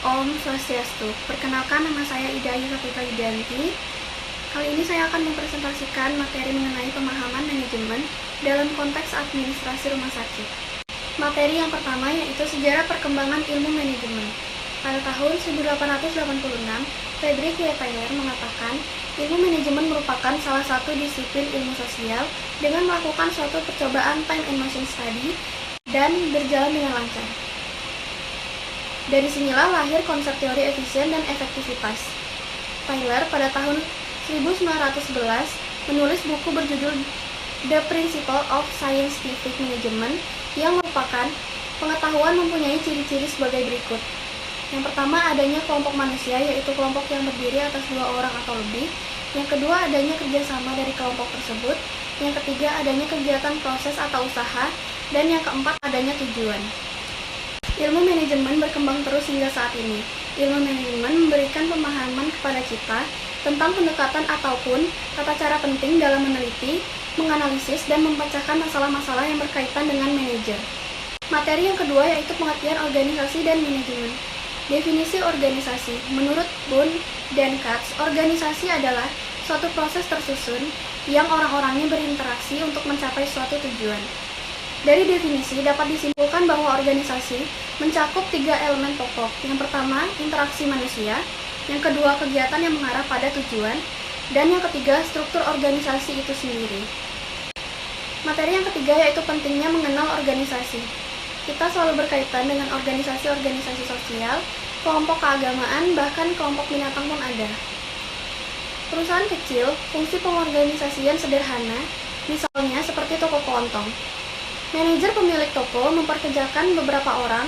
Om Swastiastu. Perkenalkan, nama saya Ida Ayu Saputra Yudanti. Kali ini saya akan mempresentasikan materi mengenai pemahaman manajemen dalam konteks administrasi rumah sakit. Materi yang pertama yaitu sejarah perkembangan ilmu manajemen. Pada tahun 1886, Friedrich W. Tyler mengatakan, ilmu manajemen merupakan salah satu disiplin ilmu sosial dengan melakukan suatu percobaan time and motion study dan berjalan dengan lancar. Dari sinilah lahir konsep teori efisien dan efektivitas. Tyler pada tahun 1911 menulis buku berjudul The Principle of Scientific Management yang merupakan pengetahuan mempunyai ciri-ciri sebagai berikut. Yang pertama, adanya kelompok manusia, yaitu kelompok yang terdiri atas 2 orang atau lebih. Yang kedua, adanya kerjasama dari kelompok tersebut. Yang ketiga, adanya kegiatan proses atau usaha. Dan yang keempat, adanya tujuan. Ilmu manajemen berkembang terus hingga saat ini. Ilmu manajemen memberikan pemahaman kepada kita tentang pendekatan ataupun tata cara penting dalam meneliti, menganalisis, dan memecahkan masalah-masalah yang berkaitan dengan manajer. Materi yang kedua yaitu pengertian organisasi dan manajemen. Definisi organisasi. Menurut Boone dan Katz, organisasi adalah suatu proses tersusun yang orang-orangnya berinteraksi untuk mencapai suatu tujuan. Dari definisi dapat disimpulkan bahwa organisasi mencakup 3 elemen pokok. Yang pertama, interaksi manusia. Yang kedua, kegiatan yang mengarah pada tujuan. Dan yang ketiga, struktur organisasi itu sendiri. Materi yang ketiga yaitu pentingnya mengenal organisasi. Kita selalu berkaitan dengan organisasi-organisasi sosial, kelompok keagamaan, bahkan kelompok binatang pun ada. Perusahaan kecil, fungsi pengorganisasian sederhana, misalnya seperti toko kelontong. Manajer pemilik toko memperkerjakan beberapa orang,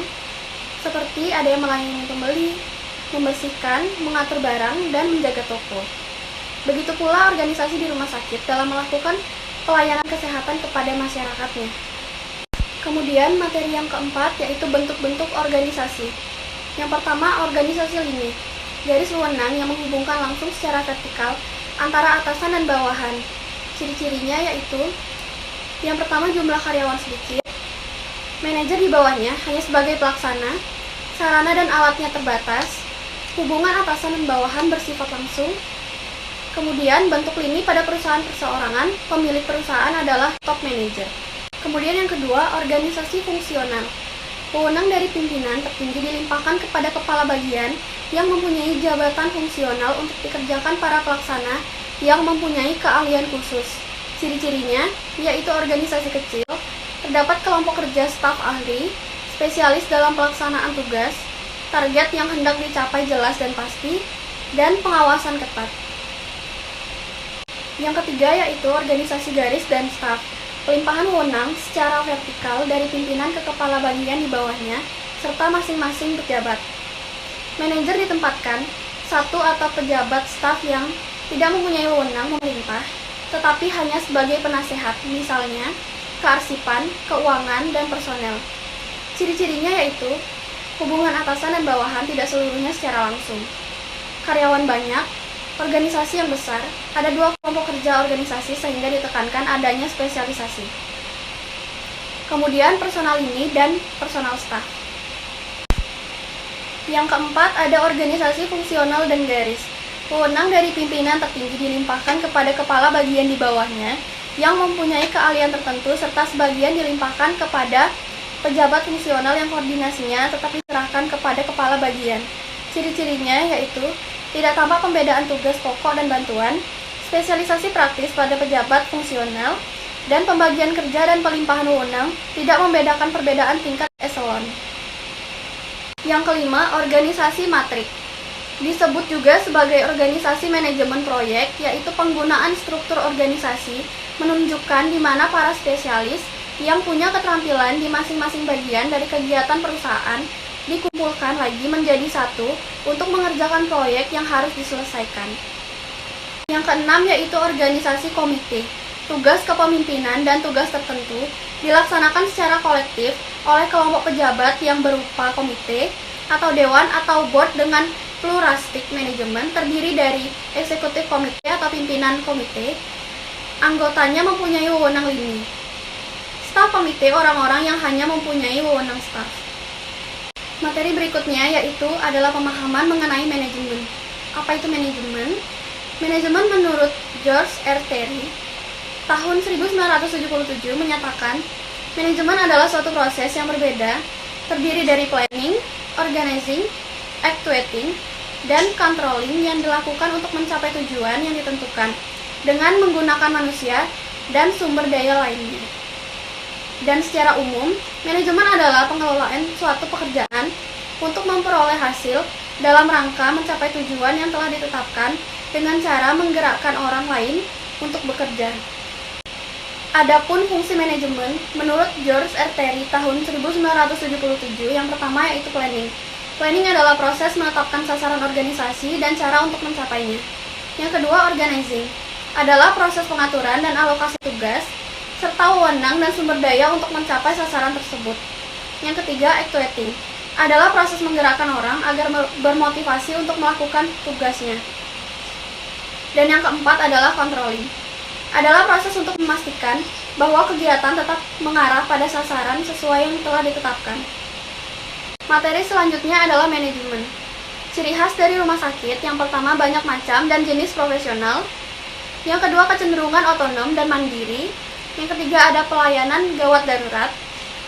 seperti ada yang melayani pembeli, membersihkan, mengatur barang, dan menjaga toko. Begitu pula organisasi di rumah sakit dalam melakukan pelayanan kesehatan kepada masyarakatnya. Kemudian materi yang keempat yaitu bentuk-bentuk organisasi. Yang pertama, organisasi lini, garis wewenang yang menghubungkan langsung secara vertikal antara atasan dan bawahan. Ciri-cirinya yaitu yang pertama, jumlah karyawan sedikit, manajer di bawahnya hanya sebagai pelaksana, sarana dan alatnya terbatas, hubungan atasan dan bawahan bersifat langsung. Kemudian bentuk lini pada perusahaan perseorangan, pemilik perusahaan adalah top manager. Kemudian yang kedua, organisasi fungsional. Wewenang dari pimpinan tertinggi dilimpahkan kepada kepala bagian yang mempunyai jabatan fungsional untuk dikerjakan para pelaksana yang mempunyai keahlian khusus. Ciri-cirinya yaitu organisasi kecil, terdapat kelompok kerja staf ahli, spesialis dalam pelaksanaan tugas, target yang hendak dicapai jelas dan pasti, dan pengawasan ketat. Yang ketiga yaitu organisasi garis dan staf. Pelimpahan wewenang secara vertikal dari pimpinan ke kepala bagian di bawahnya, serta masing-masing pejabat. Manajer ditempatkan satu atau pejabat staf yang tidak mempunyai wewenang memerintah, tetapi hanya sebagai penasehat, misalnya kearsipan, keuangan, dan personel. Ciri-cirinya yaitu hubungan atasan dan bawahan tidak seluruhnya secara langsung. Karyawan banyak, organisasi yang besar, ada 2 kelompok kerja organisasi sehingga ditekankan adanya spesialisasi. Kemudian personal lini dan personal staff. Yang keempat ada organisasi fungsional dan garis. Wewenang dari pimpinan tertinggi dilimpahkan kepada kepala bagian di bawahnya yang mempunyai keahlian tertentu serta sebagian dilimpahkan kepada pejabat fungsional yang koordinasinya tetap diserahkan kepada kepala bagian. Ciri-cirinya yaitu tidak tampak pembedaan tugas pokok dan bantuan, spesialisasi praktis pada pejabat fungsional, dan pembagian kerja dan pelimpahan wewenang tidak membedakan perbedaan tingkat eselon. Yang kelima, organisasi matrik. Disebut juga sebagai organisasi manajemen proyek, yaitu penggunaan struktur organisasi menunjukkan di mana para spesialis yang punya keterampilan di masing-masing bagian dari kegiatan perusahaan dikumpulkan lagi menjadi satu untuk mengerjakan proyek yang harus diselesaikan. Yang keenam yaitu organisasi komite. Tugas kepemimpinan dan tugas tertentu dilaksanakan secara kolektif oleh kelompok pejabat yang berupa komite atau dewan atau board dengan pluralistic manajemen terdiri dari eksekutif komite atau pimpinan komite. Anggotanya mempunyai wewenang lini. Staf komite orang-orang yang hanya mempunyai wewenang staf. Materi berikutnya yaitu adalah pemahaman mengenai manajemen. Apa itu manajemen? Manajemen menurut George R. Terry tahun 1977 menyatakan, manajemen adalah suatu proses yang berbeda, terdiri dari planning, organizing, actuating, dan controlling yang dilakukan untuk mencapai tujuan yang ditentukan dengan menggunakan manusia dan sumber daya lainnya. Dan secara umum, manajemen adalah pengelolaan suatu pekerjaan untuk memperoleh hasil dalam rangka mencapai tujuan yang telah ditetapkan dengan cara menggerakkan orang lain untuk bekerja. Adapun fungsi manajemen, menurut George R. Terry tahun 1977, yang pertama yaitu planning. Planning adalah proses menetapkan sasaran organisasi dan cara untuk mencapainya. Yang kedua, organizing, adalah proses pengaturan dan alokasi tugas, serta wewenang dan sumber daya untuk mencapai sasaran tersebut. Yang ketiga, actuating, adalah proses menggerakkan orang agar bermotivasi untuk melakukan tugasnya. Dan yang keempat adalah controlling, adalah proses untuk memastikan bahwa kegiatan tetap mengarah pada sasaran sesuai yang telah ditetapkan. Materi selanjutnya adalah manajemen. Ciri khas dari rumah sakit, yang pertama banyak macam dan jenis profesional, yang kedua kecenderungan otonom dan mandiri, yang ketiga ada pelayanan gawat darurat,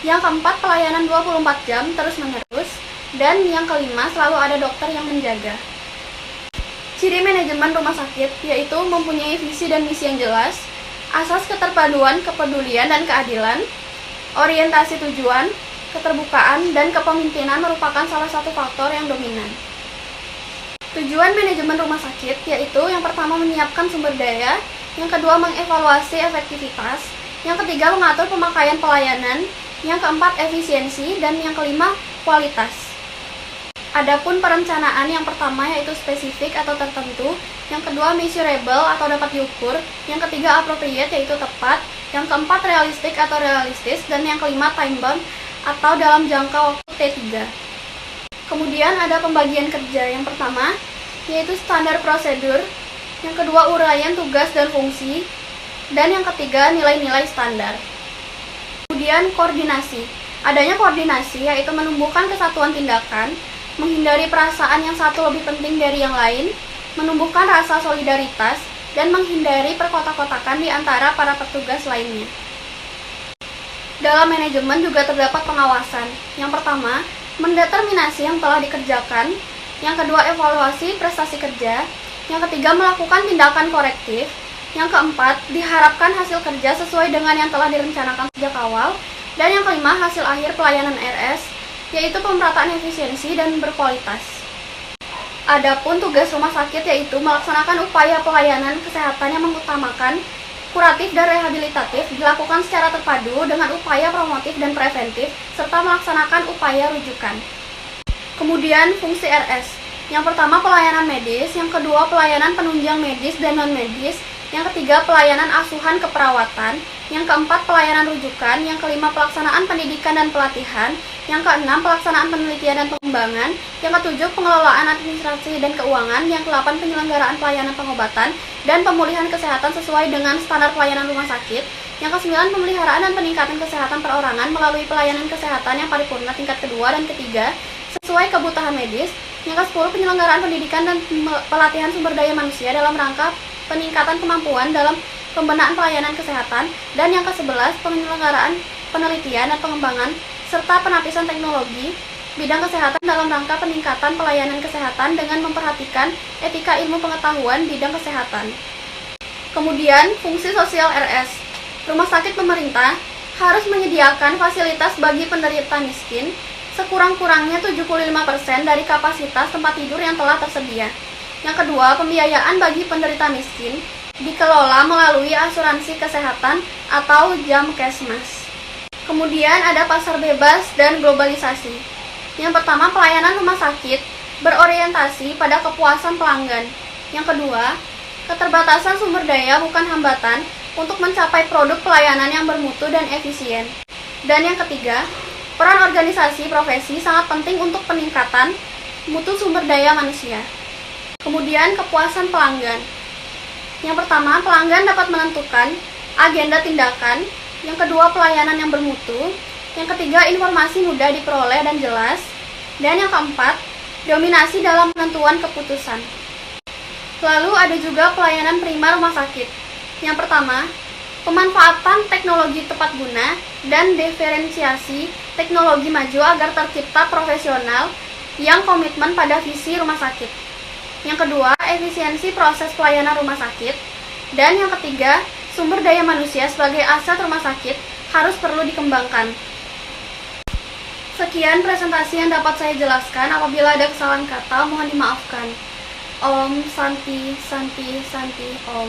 yang keempat pelayanan 24 jam terus-menerus, dan yang kelima selalu ada dokter yang menjaga. Ciri manajemen rumah sakit yaitu mempunyai visi dan misi yang jelas, asas keterpaduan, kepedulian, dan keadilan, orientasi tujuan, keterbukaan, dan kepemimpinan merupakan salah satu faktor yang dominan. Tujuan manajemen rumah sakit yaitu yang pertama menyiapkan sumber daya, yang kedua mengevaluasi efektivitas, yang ketiga mengatur pemakaian pelayanan, yang keempat efisiensi, dan yang kelima kualitas. Adapun perencanaan, yang pertama yaitu spesifik atau tertentu, yang kedua measurable atau dapat diukur, yang ketiga appropriate yaitu tepat, yang keempat realistik atau realistis, dan yang kelima time bound atau dalam jangka waktu T3. Kemudian ada pembagian kerja, yang pertama yaitu standar prosedur, yang kedua uraian tugas dan fungsi, dan yang ketiga nilai-nilai standar. Kemudian koordinasi, adanya koordinasi yaitu menumbuhkan kesatuan tindakan, menghindari perasaan yang satu lebih penting dari yang lain, menumbuhkan rasa solidaritas, dan menghindari perkotak-kotakan di antara para petugas lainnya. Dalam manajemen juga terdapat pengawasan. Yang pertama, mendeterminasi yang telah dikerjakan, yang kedua evaluasi prestasi kerja, yang ketiga melakukan tindakan korektif, yang keempat diharapkan hasil kerja sesuai dengan yang telah direncanakan sejak awal, dan yang kelima hasil akhir pelayanan RS, yaitu pemerataan efisiensi dan berkualitas. Adapun tugas rumah sakit yaitu melaksanakan upaya pelayanan kesehatan yang mengutamakan kuratif dan rehabilitatif, dilakukan secara terpadu dengan upaya promotif dan preventif, serta melaksanakan upaya rujukan. Kemudian fungsi RS, yang pertama pelayanan medis, yang kedua pelayanan penunjang medis dan non-medis, yang ketiga pelayanan asuhan keperawatan, yang keempat pelayanan rujukan, yang kelima pelaksanaan pendidikan dan pelatihan, yang keenam pelaksanaan penelitian dan pengembangan, yang ketujuh pengelolaan administrasi dan keuangan, yang kedelapan penyelenggaraan pelayanan pengobatan dan pemulihan kesehatan sesuai dengan standar pelayanan rumah sakit, yang kesembilan pemeliharaan dan peningkatan kesehatan perorangan melalui pelayanan kesehatan yang paripurna tingkat kedua dan ketiga sesuai kebutuhan medis, yang ke-10 penyelenggaraan pendidikan dan pelatihan sumber daya manusia dalam rangka peningkatan kemampuan dalam pembenahan pelayanan kesehatan, dan yang ke-11 penyelenggaraan penelitian dan pengembangan serta penapisan teknologi bidang kesehatan dalam rangka peningkatan pelayanan kesehatan dengan memperhatikan etika ilmu pengetahuan bidang kesehatan. Kemudian fungsi sosial RS, rumah sakit pemerintah harus menyediakan fasilitas bagi penderita miskin sekurang-kurangnya 75% dari kapasitas tempat tidur yang telah tersedia. Yang kedua, pembiayaan bagi penderita miskin dikelola melalui asuransi kesehatan atau Jamkesmas. Kemudian ada pasar bebas dan globalisasi. Yang pertama, pelayanan rumah sakit berorientasi pada kepuasan pelanggan. Yang kedua, keterbatasan sumber daya bukan hambatan untuk mencapai produk pelayanan yang bermutu dan efisien. Dan yang ketiga, peran organisasi profesi sangat penting untuk peningkatan mutu sumber daya manusia. Kemudian kepuasan pelanggan. Yang pertama, pelanggan dapat menentukan agenda tindakan. Yang kedua, pelayanan yang bermutu. Yang ketiga, informasi mudah diperoleh dan jelas. Dan yang keempat, dominasi dalam penentuan keputusan. Lalu ada juga pelayanan prima rumah sakit. Yang pertama, pemanfaatan teknologi tepat guna dan diferensiasi teknologi maju agar tercipta profesional yang komitmen pada visi rumah sakit. Yang kedua, efisiensi proses pelayanan rumah sakit. Dan yang ketiga, sumber daya manusia sebagai aset rumah sakit harus perlu dikembangkan. Sekian presentasi yang dapat saya jelaskan. Apabila ada kesalahan kata, mohon dimaafkan. Om Santi Santi Santi Om.